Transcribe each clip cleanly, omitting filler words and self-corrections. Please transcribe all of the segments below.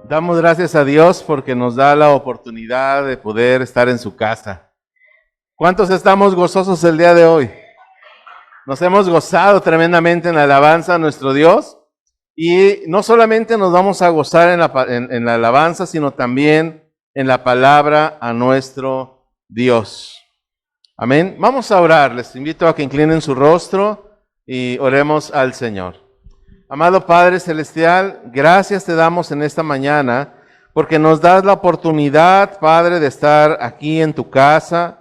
Damos gracias a Dios porque nos da la oportunidad de poder estar en su casa. ¿Cuántos estamos gozosos el día de hoy? Nos hemos gozado tremendamente en la alabanza a nuestro Dios y no solamente nos vamos a gozar en la alabanza, sino también en la palabra a nuestro Dios. Amén. Vamos a orar. Les invito a que inclinen su rostro y oremos al Señor. Amado Padre Celestial, gracias te damos en esta mañana porque nos das la oportunidad, Padre, de estar aquí en tu casa,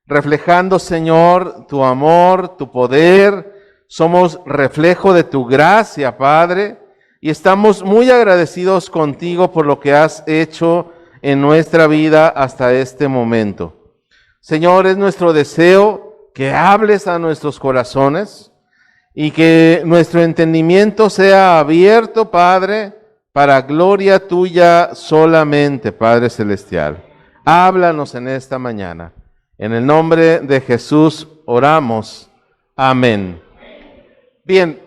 reflejando, Señor, tu amor, tu poder. Somos reflejo de tu gracia, Padre, y estamos muy agradecidos contigo por lo que has hecho en nuestra vida hasta este momento. Señor, es nuestro deseo que hables a nuestros corazones y que nuestro entendimiento sea abierto, Padre, para gloria tuya solamente, Padre Celestial. Háblanos en esta mañana. En el nombre de Jesús oramos. Amén. Bien,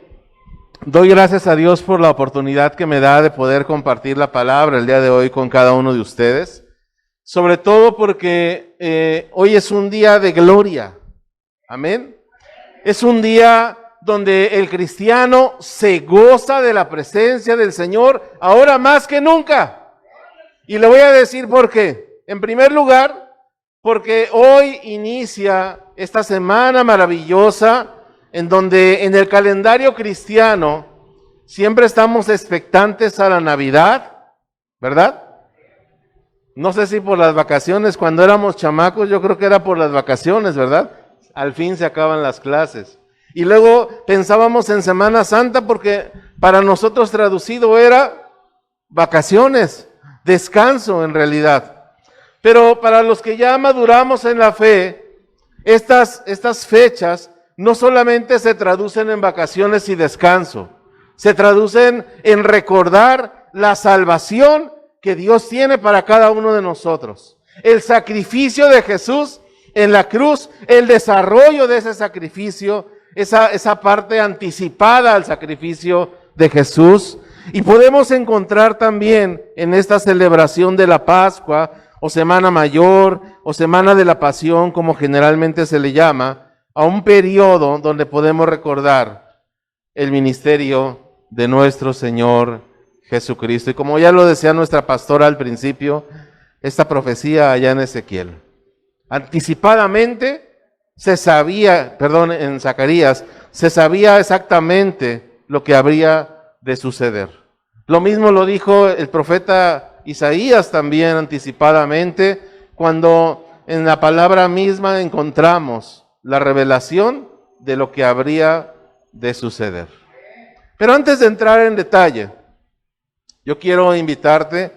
doy gracias a Dios por la oportunidad que me da de poder compartir la palabra el día de hoy con cada uno de ustedes. Sobre todo porque hoy es un día de gloria. Amén. Es un día donde el cristiano se goza de la presencia del Señor ahora más que nunca. Y le voy a decir por qué. En primer lugar, porque hoy inicia esta semana maravillosa en donde en el calendario cristiano siempre estamos expectantes a la Navidad, ¿verdad? No sé si por las vacaciones, cuando éramos chamacos, yo creo que era por las vacaciones, ¿verdad? Al fin se acaban las clases. Y luego pensábamos en Semana Santa porque para nosotros traducido era vacaciones, descanso en realidad. Pero para los que ya maduramos en la fe, estas fechas no solamente se traducen en vacaciones y descanso, se traducen en recordar la salvación que Dios tiene para cada uno de nosotros. El sacrificio de Jesús en la cruz, el desarrollo de ese sacrificio, esa parte anticipada al sacrificio de Jesús. Y podemos encontrar también en esta celebración de la Pascua, o Semana Mayor, o Semana de la Pasión, como generalmente se le llama, a un periodo donde podemos recordar el ministerio de nuestro Señor Jesucristo. Y como ya lo decía nuestra pastora al principio, esta profecía allá en Ezequiel, anticipadamente se sabía, en Zacarías, se sabía exactamente lo que habría de suceder. Lo mismo lo dijo el profeta Isaías también anticipadamente, cuando en la palabra misma encontramos la revelación de lo que habría de suceder. Pero antes de entrar en detalle, yo quiero invitarte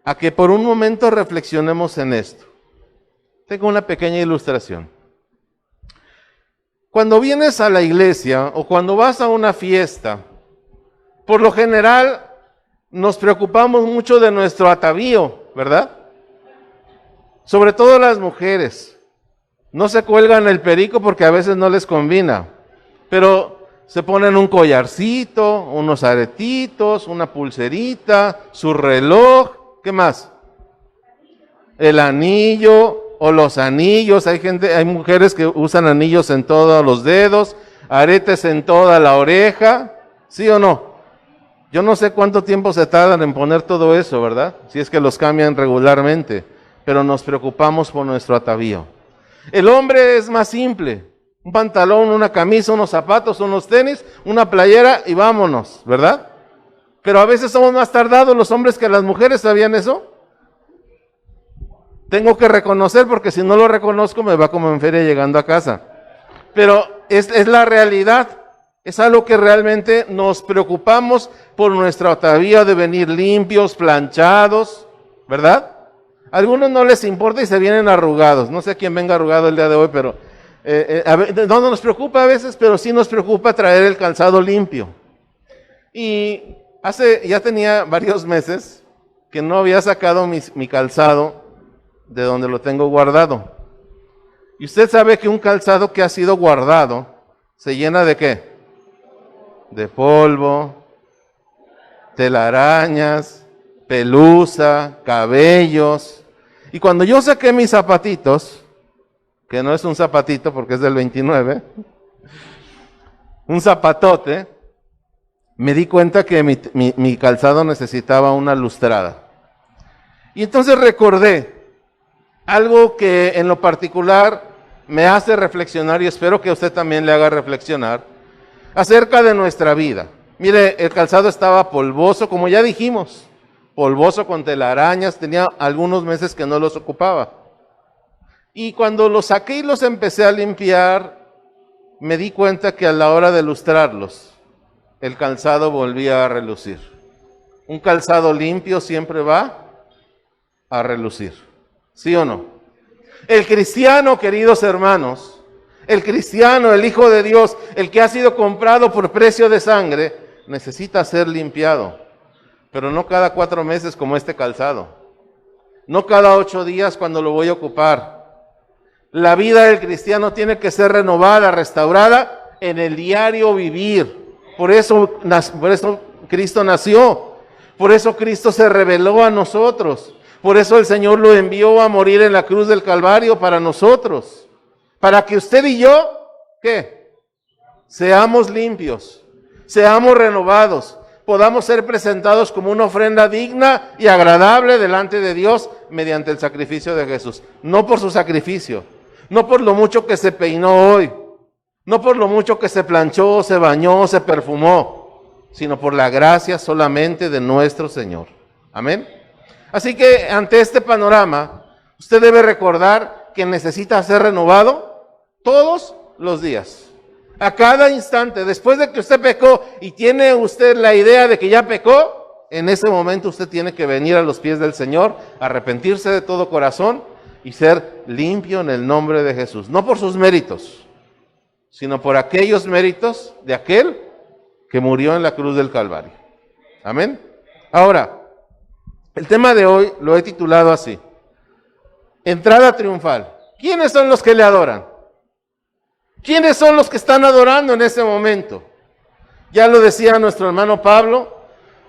a que por un momento reflexionemos en esto. Tengo una pequeña ilustración. Cuando vienes a la iglesia o cuando vas a una fiesta, por lo general nos preocupamos mucho de nuestro atavío, ¿verdad? Sobre todo las mujeres. No se cuelgan el perico porque a veces no les combina, pero se ponen un collarcito, unos aretitos, una pulserita, su reloj, ¿qué más? El anillo o los anillos. Hay mujeres que usan anillos en todos los dedos, aretes en toda la oreja, ¿sí o no? Yo no sé cuánto tiempo se tardan en poner todo eso, ¿verdad? Si es que los cambian regularmente, pero nos preocupamos por nuestro atavío. El hombre es más simple, un pantalón, una camisa, unos zapatos, unos tenis, una playera y vámonos, ¿verdad? Pero a veces somos más tardados los hombres que las mujeres, ¿sabían eso? Tengo que reconocer porque si no lo reconozco me va como en feria llegando a casa. Pero es la realidad, es algo que realmente nos preocupamos por nuestra atavío de venir limpios, planchados, ¿verdad? A algunos no les importa y se vienen arrugados. No sé quién venga arrugado el día de hoy, pero no nos preocupa a veces, pero sí nos preocupa traer el calzado limpio. Y ya tenía varios meses que no había sacado mi calzado de donde lo tengo guardado. Y usted sabe que un calzado que ha sido guardado se llena ¿de qué? De polvo, telarañas, pelusa, cabellos. Y cuando yo saqué mis zapatitos, que no es un zapatito porque es del 29, un zapatote, me di cuenta que mi calzado necesitaba una lustrada. Y entonces recordé algo que en lo particular me hace reflexionar, y espero que a usted también le haga reflexionar, acerca de nuestra vida. Mire, el calzado estaba polvoso, como ya dijimos, polvoso con telarañas, tenía algunos meses que no los ocupaba. Y cuando los saqué y los empecé a limpiar, me di cuenta que a la hora de lustrarlos, el calzado volvía a relucir. Un calzado limpio siempre va a relucir, ¿sí o no? El cristiano, queridos hermanos, el cristiano, el Hijo de Dios, el que ha sido comprado por precio de sangre, necesita ser limpiado, pero no cada 4 meses como este calzado, no cada 8 días cuando lo voy a ocupar. La vida del cristiano tiene que ser renovada, restaurada en el diario vivir. Por eso Cristo nació, por eso Cristo se reveló a nosotros, por eso el Señor lo envió a morir en la cruz del Calvario para nosotros, para que usted y yo, ¿qué? Seamos limpios, seamos renovados, podamos ser presentados como una ofrenda digna y agradable delante de Dios mediante el sacrificio de Jesús. No por su sacrificio, no por lo mucho que se peinó hoy, no por lo mucho que se planchó, se bañó, se perfumó, sino por la gracia solamente de nuestro Señor. Amén. Así que ante este panorama, usted debe recordar que necesita ser renovado todos los días. A cada instante, después de que usted pecó y tiene usted la idea de que ya pecó, en ese momento usted tiene que venir a los pies del Señor, arrepentirse de todo corazón y ser limpio en el nombre de Jesús. No por sus méritos, sino por aquellos méritos de aquel que murió en la cruz del Calvario. Amén. Ahora, el tema de hoy lo he titulado así: entrada triunfal. ¿Quiénes son los que le adoran? ¿Quiénes son los que están adorando en ese momento? Ya lo decía nuestro hermano Pablo,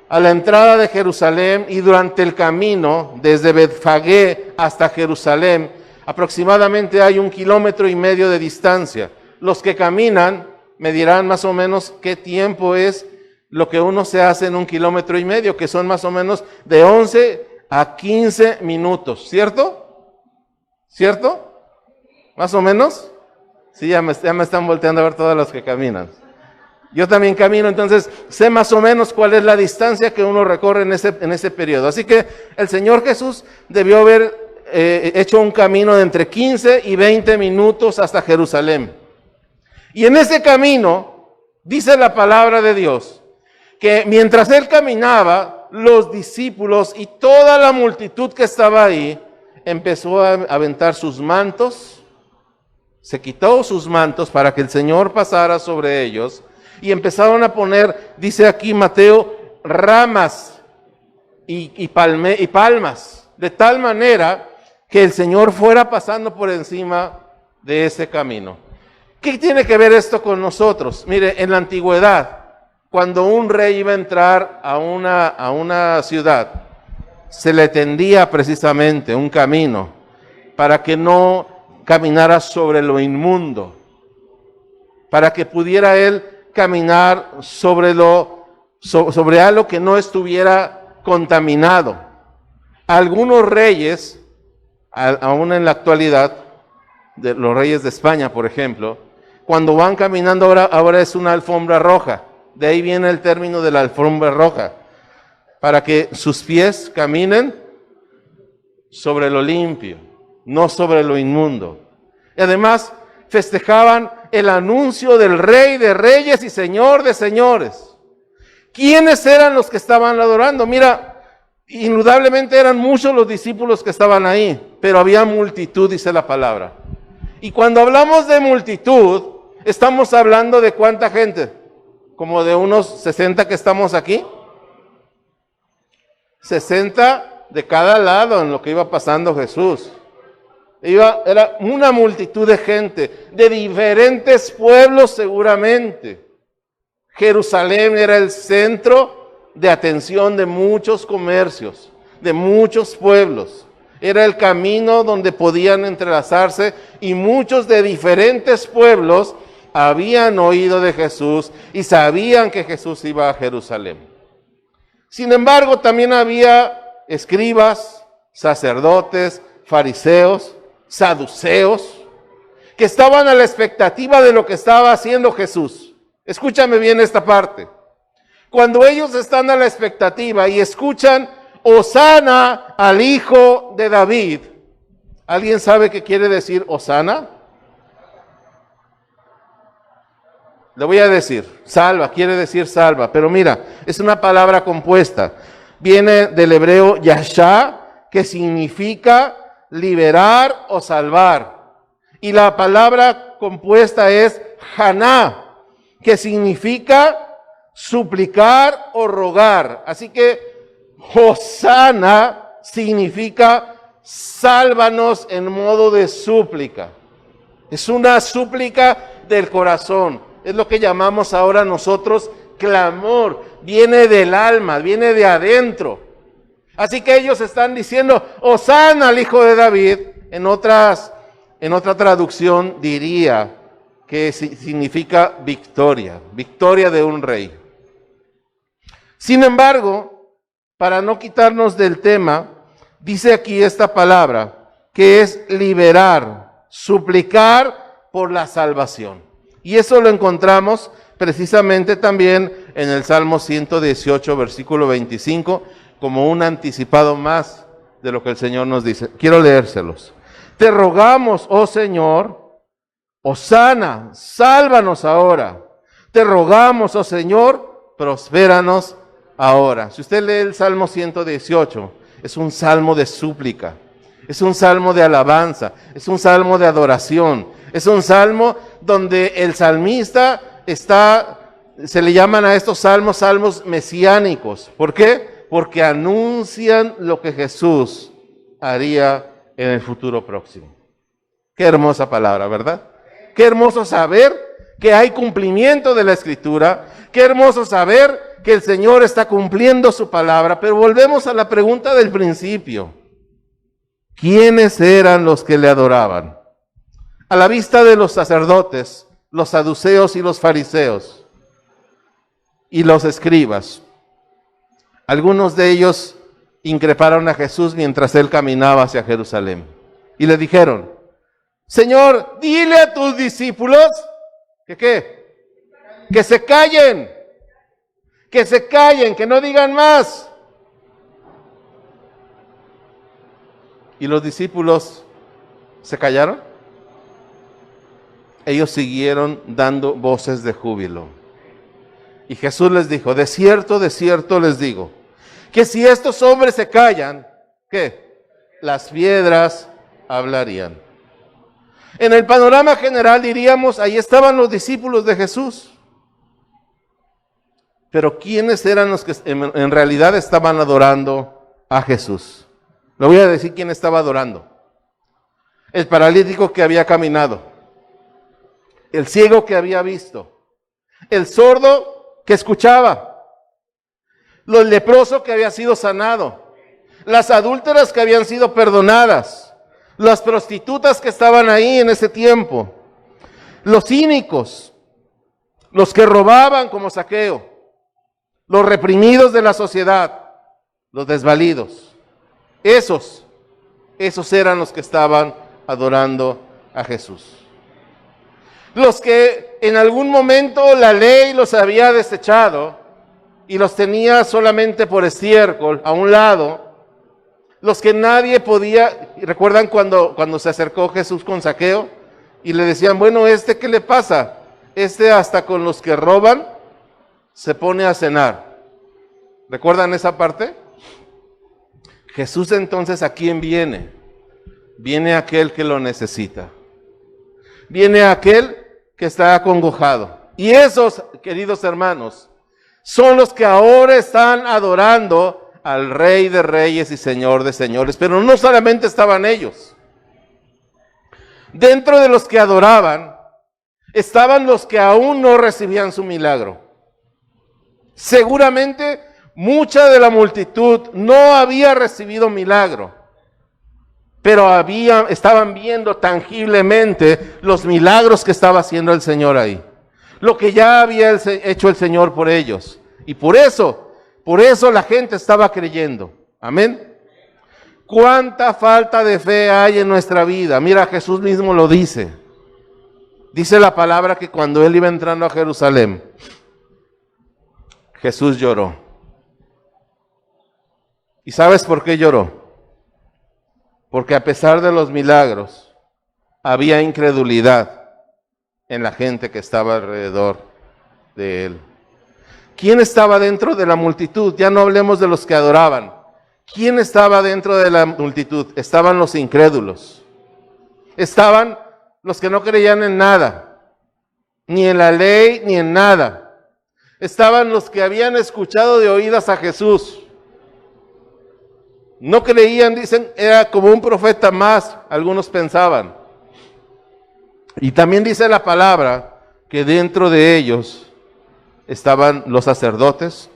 a la entrada de Jerusalén y durante el camino desde Betfagé hasta Jerusalén, aproximadamente hay 1,5 kilómetros de distancia. Los que caminan me dirán más o menos qué tiempo es lo que uno se hace en 1,5 kilómetros, que son más o menos de 11 a 15 minutos, ¿cierto? ¿Cierto? ¿Más o menos? Sí, ya me están volteando a ver todos los que caminan. Yo también camino, entonces sé más o menos cuál es la distancia que uno recorre en ese periodo. Así que el Señor Jesús debió haber hecho un camino de entre 15 y 20 minutos hasta Jerusalén. Y en ese camino, dice la palabra de Dios, que mientras él caminaba, los discípulos y toda la multitud que estaba ahí, empezó a aventar sus mantos, se quitó sus mantos para que el Señor pasara sobre ellos, y empezaron a poner, dice aquí Mateo, ramas y palmas, de tal manera que el Señor fuera pasando por encima de ese camino. ¿Qué tiene que ver esto con nosotros? Mire, en la antigüedad, cuando un rey iba a entrar a una ciudad, se le tendía precisamente un camino para que no caminara sobre lo inmundo, para que pudiera él caminar sobre algo que no estuviera contaminado. Algunos reyes, aún en la actualidad, de los reyes de España, por ejemplo, cuando van caminando ahora es una alfombra roja. De ahí viene el término de la alfombra roja, para que sus pies caminen sobre lo limpio, no sobre lo inmundo. Y además festejaban el anuncio del Rey de Reyes y Señor de Señores. ¿Quiénes eran los que estaban adorando? Mira, indudablemente eran muchos los discípulos que estaban ahí, pero había multitud, dice la palabra. Y cuando hablamos de multitud, estamos hablando de ¿cuánta gente? Como de unos 60 que estamos aquí. 60 de cada lado en lo que iba pasando Jesús. Era una multitud de gente, de diferentes pueblos seguramente. Jerusalén era el centro de atención de muchos comercios, de muchos pueblos. Era el camino donde podían entrelazarse y muchos de diferentes pueblos habían oído de Jesús y sabían que Jesús iba a Jerusalén. Sin embargo, también había escribas, sacerdotes, fariseos, saduceos, que estaban a la expectativa de lo que estaba haciendo Jesús. Escúchame bien esta parte. Cuando ellos están a la expectativa y escuchan Hosana al Hijo de David, ¿alguien sabe qué quiere decir Hosana? Le voy a decir, salva, quiere decir salva, pero mira, es una palabra compuesta. Viene del hebreo yashá, que significa liberar o salvar. Y la palabra compuesta es haná, que significa suplicar o rogar. Así que Hosana significa sálvanos en modo de súplica. Es una súplica del corazón. Es lo que llamamos ahora nosotros clamor. Viene del alma, viene de adentro. Así que ellos están diciendo, Hosana al Hijo de David. En otra traducción diría que significa victoria, victoria de un rey. Sin embargo, para no quitarnos del tema, dice aquí esta palabra, que es liberar, suplicar por la salvación. Y eso lo encontramos precisamente también en el Salmo 118, versículo 25, como un anticipado más de lo que el Señor nos dice. Quiero leérselos. Te rogamos, oh Señor, Hosana, sálvanos ahora. Te rogamos, oh Señor, prospéranos ahora. Si usted lee el Salmo 118, es un salmo de súplica, es un salmo de alabanza, es un salmo de adoración, es un salmo donde el salmista se le llaman a estos salmos, salmos mesiánicos. ¿Por qué? Porque anuncian lo que Jesús haría en el futuro próximo. Qué hermosa palabra, ¿verdad? Qué hermoso saber que hay cumplimiento de la Escritura. Qué hermoso saber que el Señor está cumpliendo su palabra. Pero volvemos a la pregunta del principio. ¿Quiénes eran los que le adoraban? A la vista de los sacerdotes, los saduceos y los fariseos y los escribas, algunos de ellos increparon a Jesús mientras él caminaba hacia Jerusalén y le dijeron, Señor, dile a tus discípulos que ¿qué? Que se callen, que no digan más. ¿Y los discípulos se callaron? Ellos siguieron dando voces de júbilo. Y Jesús les dijo, de cierto les digo, que si estos hombres se callan, ¿qué? Las piedras hablarían. En el panorama general diríamos, ahí estaban los discípulos de Jesús. Pero ¿quiénes eran los que en realidad estaban adorando a Jesús? Le voy a decir quién estaba adorando. El paralítico que había caminado, el ciego que había visto, el sordo que escuchaba, los leprosos que había sido sanado, las adúlteras que habían sido perdonadas, las prostitutas que estaban ahí en ese tiempo, los cínicos, los que robaban como Zaqueo, los reprimidos de la sociedad, los desvalidos. Esos eran los que estaban adorando a Jesús. Los que en algún momento la ley los había desechado y los tenía solamente por estiércol a un lado, los que nadie podía. ¿Recuerdan cuando se acercó Jesús con Zaqueo y le decían, bueno, ¿qué le pasa? Hasta con los que roban se pone a cenar. ¿Recuerdan esa parte? Jesús entonces, ¿a quién viene? Viene aquel que lo necesita. Viene aquel que está acongojado. Y esos, queridos hermanos, son los que ahora están adorando al Rey de Reyes y Señor de Señores. Pero no solamente estaban ellos. Dentro de los que adoraban, estaban los que aún no recibían su milagro. Seguramente Mucha de la multitud no había recibido milagro, pero estaban viendo tangiblemente los milagros que estaba haciendo el Señor ahí. Lo que ya había hecho el Señor por ellos. Y por eso la gente estaba creyendo. Amén. ¿Cuánta falta de fe hay en nuestra vida? Mira, Jesús mismo lo dice. Dice la palabra que cuando Él iba entrando a Jerusalén, Jesús lloró. ¿Y sabes por qué lloró? Porque a pesar de los milagros, había incredulidad en la gente que estaba alrededor de Él. ¿Quién estaba dentro de la multitud? Ya no hablemos de los que adoraban. ¿Quién estaba dentro de la multitud? Estaban los incrédulos. Estaban los que no creían en nada, ni en la ley, ni en nada. Estaban los que habían escuchado de oídas a Jesús. No creían, dicen, era como un profeta más, algunos pensaban. Y también dice la palabra que dentro de ellos estaban los sacerdotes,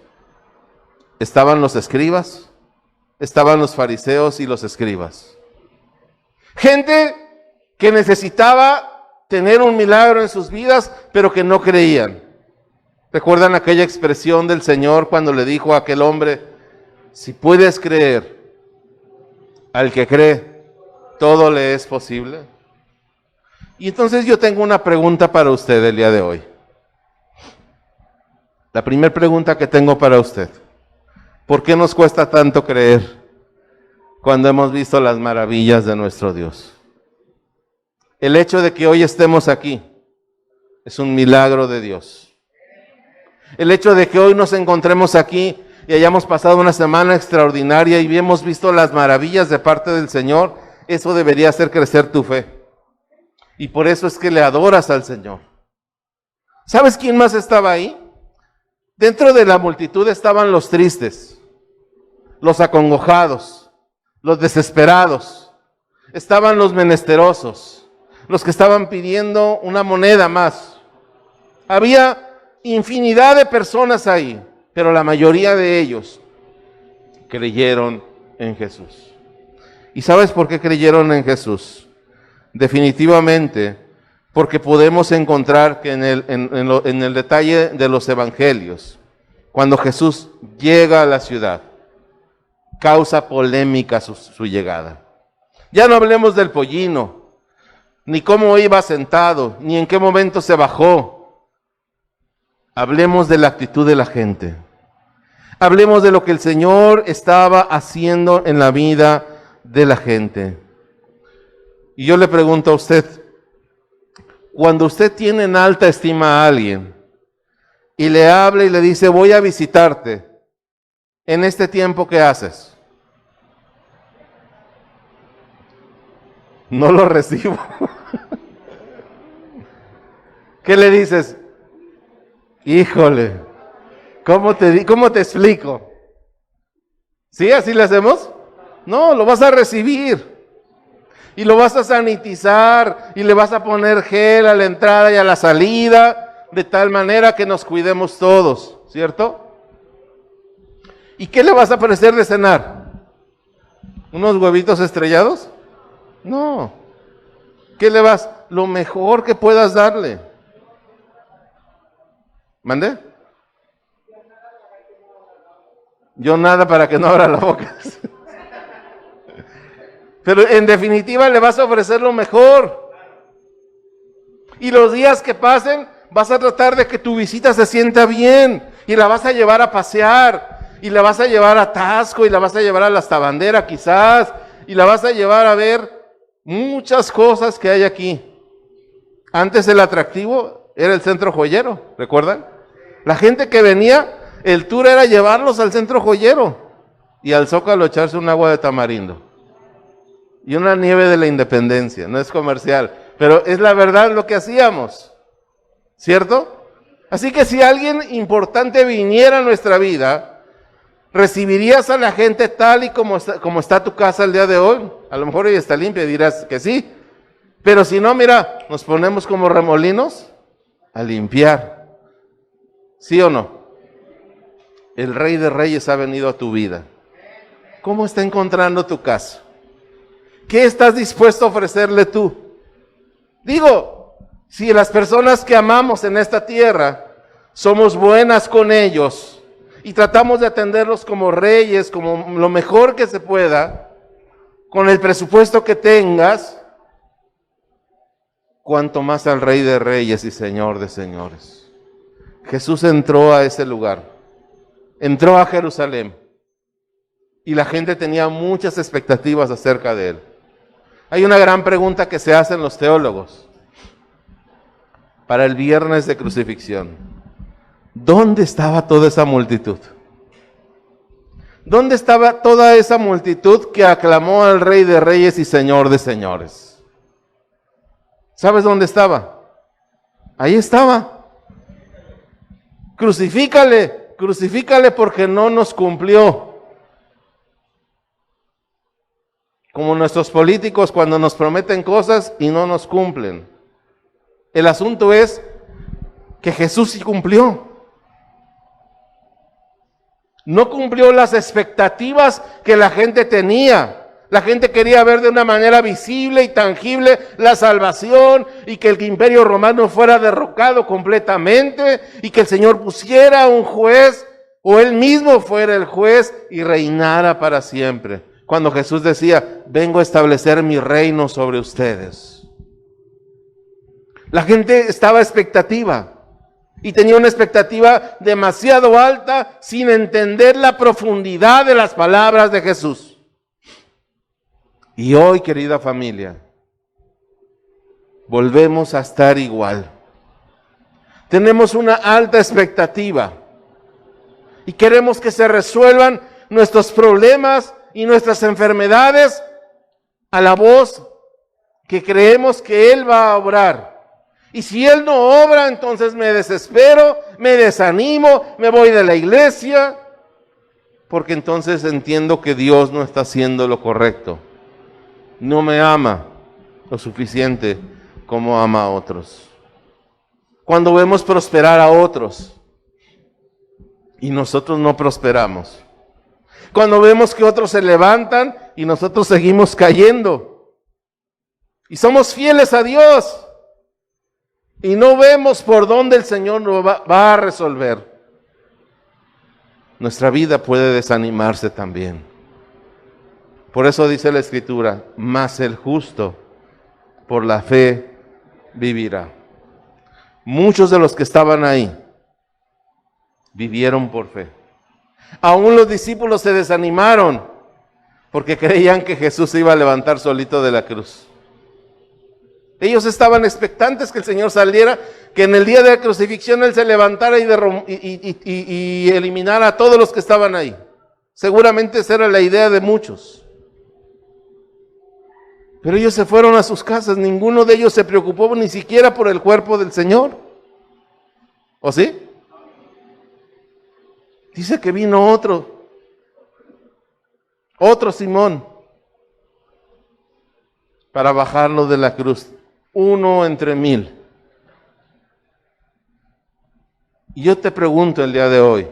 estaban los escribas, estaban los fariseos y los escribas. Gente que necesitaba tener un milagro en sus vidas, pero que no creían. ¿Recuerdan aquella expresión del Señor cuando le dijo a aquel hombre, si puedes creer, al que cree, todo le es posible? Y entonces yo tengo una pregunta para usted el día de hoy. La primera pregunta que tengo para usted. ¿Por qué nos cuesta tanto creer cuando hemos visto las maravillas de nuestro Dios? El hecho de que hoy estemos aquí es un milagro de Dios. El hecho de que hoy nos encontremos aquí y hayamos pasado una semana extraordinaria y hemos visto las maravillas de parte del Señor, eso debería hacer crecer tu fe. Y por eso es que le adoras al Señor. ¿Sabes quién más estaba ahí? Dentro de la multitud estaban los tristes, los acongojados, los desesperados. Estaban los menesterosos, los que estaban pidiendo una moneda más. Había infinidad de personas ahí, pero la mayoría de ellos creyeron en Jesús. ¿Y sabes por qué creyeron en Jesús? Definitivamente, porque podemos encontrar que en el detalle de los evangelios, cuando Jesús llega a la ciudad, causa polémica su llegada. Ya no hablemos del pollino, ni cómo iba sentado, ni en qué momento se bajó. Hablemos de la actitud de la gente. Hablemos de lo que el Señor estaba haciendo en la vida de la gente. Y yo le pregunto a usted, cuando usted tiene en alta estima a alguien y le habla y le dice, voy a visitarte, en este tiempo, ¿qué haces? No lo recibo. ¿Qué le dices? Híjole, ¿cómo te explico? ¿Sí? ¿Así le hacemos? No, lo vas a recibir. Y lo vas a sanitizar y le vas a poner gel a la entrada y a la salida, de tal manera que nos cuidemos todos, ¿cierto? ¿Y qué le vas a ofrecer de cenar? ¿Unos huevitos estrellados? No. ¿Qué le vas? Lo mejor que puedas darle. ¿Mande? Yo nada para que no abra la boca. Pero en definitiva le vas a ofrecer lo mejor. Y los días que pasen, vas a tratar de que tu visita se sienta bien. Y la vas a llevar a pasear. Y la vas a llevar a Tasco. Y la vas a llevar a la Tabandera quizás. Y la vas a llevar a ver muchas cosas que hay aquí. Antes el atractivo era el centro joyero, ¿recuerdan? La gente que venía, el tour era llevarlos al centro joyero. Y al Zócalo echarse un agua de tamarindo. Y una nieve de la Independencia, no es comercial, pero es la verdad lo que hacíamos, ¿cierto? Así que si alguien importante viniera a nuestra vida, ¿recibirías a la gente tal y como está tu casa el día de hoy? A lo mejor hoy está limpia y dirás que sí, pero si no, mira, nos ponemos como remolinos a limpiar, ¿sí o no? El Rey de Reyes ha venido a tu vida. ¿Cómo está encontrando tu caso? ¿Qué estás dispuesto a ofrecerle tú? Digo, si las personas que amamos en esta tierra somos buenas con ellos y tratamos de atenderlos como reyes, como lo mejor que se pueda, con el presupuesto que tengas, cuanto más al Rey de Reyes y Señor de Señores. Jesús entró a ese lugar, entró a Jerusalén, y la gente tenía muchas expectativas acerca de él. Hay una gran pregunta que se hacen los teólogos para el viernes de crucifixión. ¿Dónde estaba toda esa multitud? ¿Dónde estaba toda esa multitud que aclamó al Rey de Reyes y Señor de Señores? ¿Sabes dónde estaba? Ahí estaba. Crucifícale, crucifícale porque no nos cumplió. Como nuestros políticos cuando nos prometen cosas y no nos cumplen. El asunto es que Jesús sí cumplió. No cumplió las expectativas que la gente tenía. La gente quería ver de una manera visible y tangible la salvación y que el imperio romano fuera derrocado completamente y que el Señor pusiera un juez o Él mismo fuera el juez y reinara para siempre. Cuando Jesús decía, vengo a establecer mi reino sobre ustedes. La gente estaba expectativa. Y tenía una expectativa demasiado alta sin entender la profundidad de las palabras de Jesús. Y hoy, querida familia, volvemos a estar igual. Tenemos una alta expectativa y queremos que se resuelvan nuestros problemas y nuestras enfermedades a la voz que creemos que Él va a obrar. Y si Él no obra, entonces me desespero, me desanimo, me voy de la iglesia, porque entonces entiendo que Dios no está haciendo lo correcto. No me ama lo suficiente como ama a otros. Cuando vemos prosperar a otros y nosotros no prosperamos. Cuando vemos que otros se levantan y nosotros seguimos cayendo. Y somos fieles a Dios. Y no vemos por dónde el Señor nos va a resolver. Nuestra vida puede desanimarse también. Por eso dice la Escritura, mas el justo por la fe vivirá. Muchos de los que estaban ahí vivieron por fe. Aún los discípulos se desanimaron porque creían que Jesús se iba a levantar solito de la cruz. Ellos estaban expectantes que el Señor saliera, que en el día de la crucifixión Él se levantara y eliminara a todos los que estaban ahí. Seguramente esa era la idea de muchos. Pero ellos se fueron a sus casas, ninguno de ellos se preocupó ni siquiera por el cuerpo del Señor. ¿O sí? Dice que vino otro Simón, para bajarlo de la cruz. 1 entre 1000. Y yo te pregunto el día de hoy,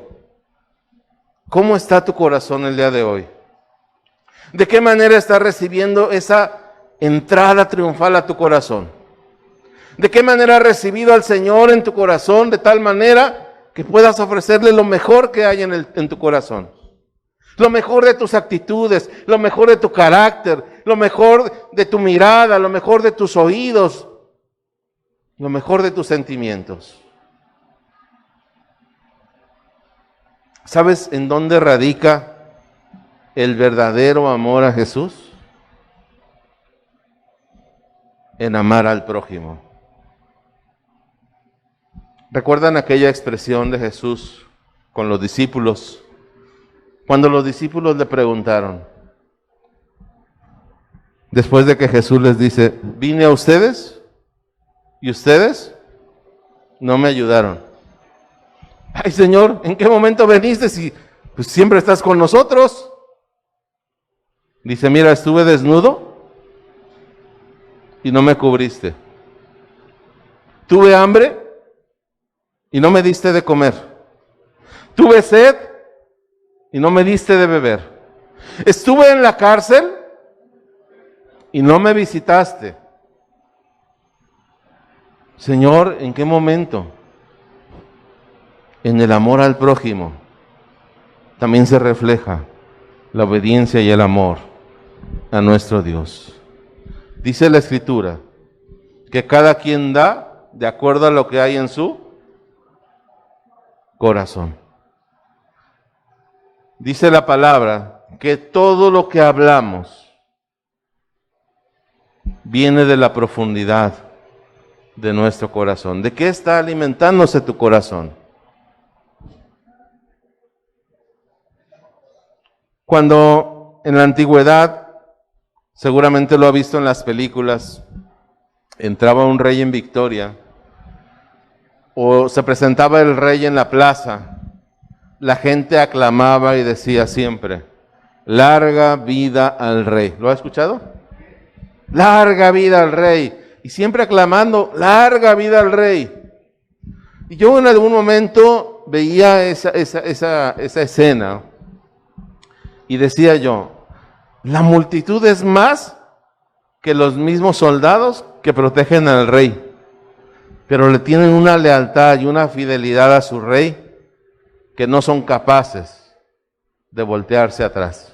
¿cómo está tu corazón el día de hoy? ¿De qué manera estás recibiendo esa entrada triunfal a tu corazón? ¿De qué manera has recibido al Señor en tu corazón de tal manera que puedas ofrecerle lo mejor que hay en tu corazón? Lo mejor de tus actitudes, lo mejor de tu carácter, lo mejor de tu mirada, lo mejor de tus oídos, lo mejor de tus sentimientos. ¿Sabes en dónde radica el verdadero amor a Jesús? En amar al prójimo. ¿Recuerdan aquella expresión de Jesús con los discípulos? Cuando los discípulos le preguntaron, después de que Jesús les dice, vine a ustedes y ustedes no me ayudaron. Ay, Señor, ¿en qué momento veniste si pues siempre estás con nosotros? Dice, mira, estuve desnudo y no me cubriste. Tuve hambre y no me diste de comer. Tuve sed y no me diste de beber. Estuve en la cárcel y no me visitaste. Señor, ¿en qué momento? En el amor al prójimo también se refleja la obediencia y el amor a nuestro Dios. Dice la Escritura que cada quien da de acuerdo a lo que hay en su corazón. Dice la palabra que todo lo que hablamos viene de la profundidad de nuestro corazón. ¿De qué está alimentándose tu corazón? Cuando en la antigüedad, seguramente lo ha visto en las películas, entraba un rey en victoria o se presentaba el rey en la plaza, la gente aclamaba y decía siempre, larga vida al rey. ¿Lo ha escuchado? Larga vida al rey. Y siempre aclamando, larga vida al rey. Y yo en algún momento veía esa escena y decía yo, la multitud es más que los mismos soldados que protegen al rey, pero le tienen una lealtad y una fidelidad a su rey que no son capaces de voltearse atrás.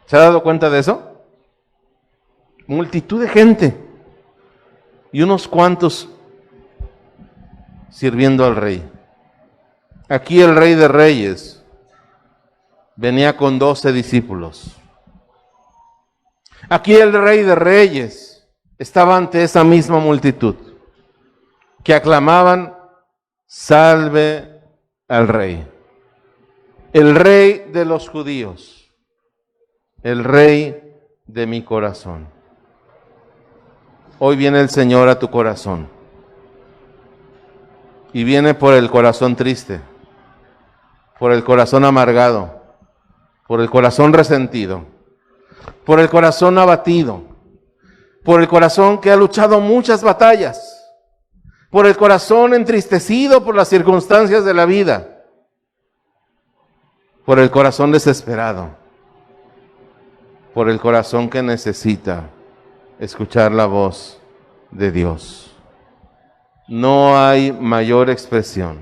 ¿Se ha dado cuenta de eso? Multitud de gente y unos cuantos sirviendo al rey. Aquí el Rey de Reyes venía con 12 discípulos. Aquí el Rey de Reyes estaba ante esa misma multitud que aclamaban, salve al Rey. El Rey de los judíos, el Rey de mi corazón. Hoy viene el Señor a tu corazón y viene por el corazón triste, por el corazón amargado, por el corazón resentido, por el corazón abatido, por el corazón que ha luchado muchas batallas, por el corazón entristecido por las circunstancias de la vida, por el corazón desesperado, por el corazón que necesita escuchar la voz de Dios. No hay mayor expresión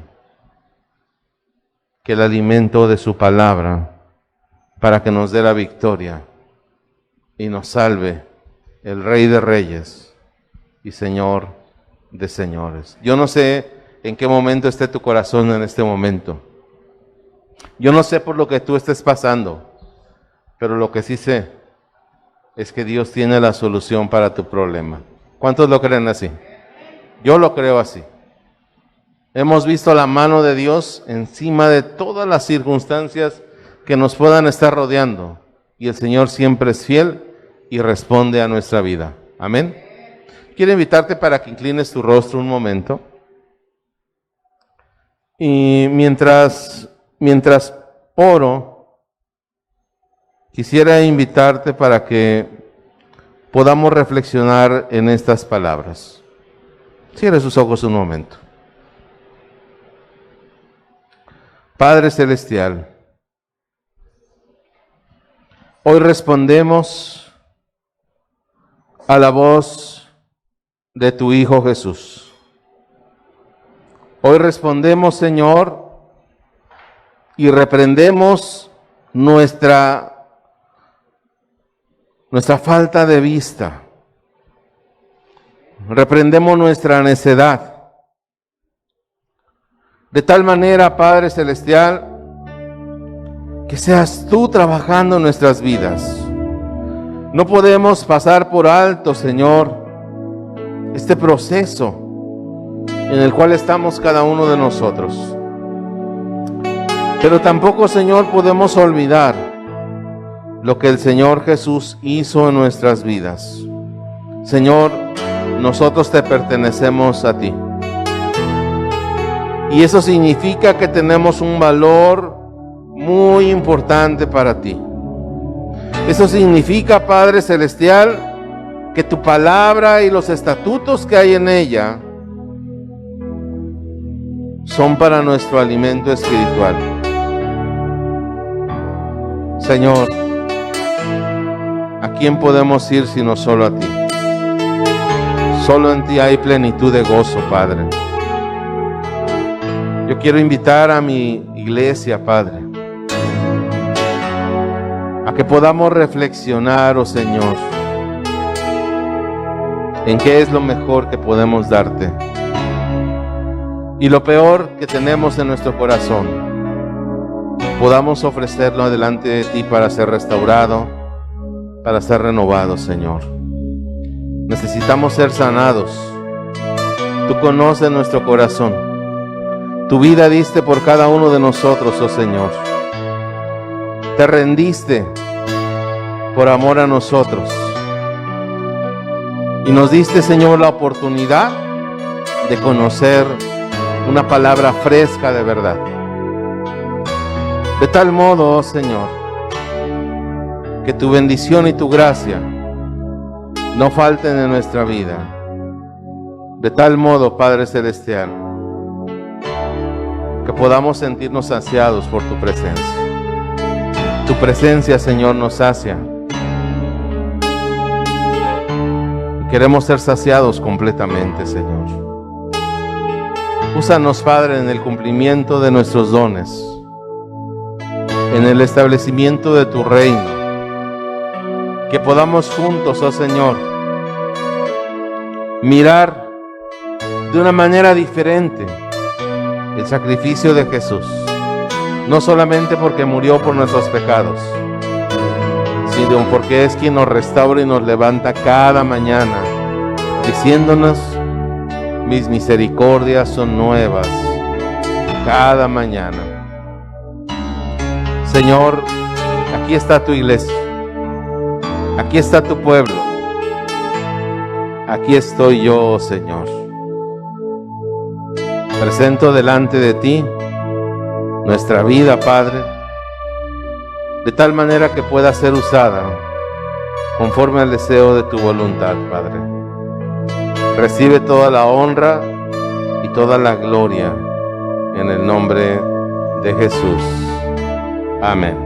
que el alimento de su palabra para que nos dé la victoria y nos salve el Rey de Reyes y Señor de Señores. Yo no sé en qué momento esté tu corazón en este momento. Yo no sé por lo que tú estés pasando, pero lo que sí sé es que Dios tiene la solución para tu problema. ¿Cuántos lo creen así? Yo lo creo así. Hemos visto la mano de Dios encima de todas las circunstancias que nos puedan estar rodeando. Y el Señor siempre es fiel y responde a nuestra vida. Amén. Quiero invitarte para que inclines tu rostro un momento. Y mientras oro, quisiera invitarte para que podamos reflexionar en estas palabras. Cierre sus ojos un momento. Padre Celestial, hoy respondemos a la voz de tu Hijo Jesús. Hoy respondemos, Señor, y reprendemos nuestra falta de vista. Reprendemos nuestra necedad. De tal manera, Padre Celestial, que seas tú trabajando en nuestras vidas. No podemos pasar por alto, Señor, este proceso en el cual estamos cada uno de nosotros. Pero tampoco, Señor, podemos olvidar lo que el Señor Jesús hizo en nuestras vidas. Señor, nosotros te pertenecemos a ti. Y eso significa que tenemos un valor muy importante para ti. Eso significa, Padre Celestial, que tu palabra y los estatutos que hay en ella son para nuestro alimento espiritual. Señor, ¿a quién podemos ir sino solo a ti? Solo en ti hay plenitud de gozo, Padre. Yo quiero invitar a mi iglesia, Padre, a que podamos reflexionar, oh Señor, en qué es lo mejor que podemos darte y lo peor que tenemos en nuestro corazón. Podamos ofrecerlo delante de ti para ser restaurado, para ser renovado, Señor. Necesitamos ser sanados. Tú conoces nuestro corazón. Tu vida diste por cada uno de nosotros, oh Señor. Te rendiste por amor a nosotros. Y nos diste, Señor, la oportunidad de conocer una palabra fresca de verdad. De tal modo, oh Señor, que tu bendición y tu gracia no falten en nuestra vida. De tal modo, Padre Celestial, que podamos sentirnos saciados por tu presencia. Tu presencia, Señor, nos sacia. Y queremos ser saciados completamente, Señor. Úsanos, Padre, en el cumplimiento de nuestros dones, en el establecimiento de tu reino. Que podamos juntos, oh Señor, mirar de una manera diferente el sacrificio de Jesús, no solamente porque murió por nuestros pecados, sino porque es quien nos restaura y nos levanta cada mañana, diciéndonos: mis misericordias son nuevas cada mañana. Señor, aquí está tu iglesia, aquí está tu pueblo, aquí estoy yo, Señor. Presento delante de ti nuestra vida, Padre, de tal manera que pueda ser usada conforme al deseo de tu voluntad, Padre. Recibe toda la honra y toda la gloria en el nombre de Jesús. Amén.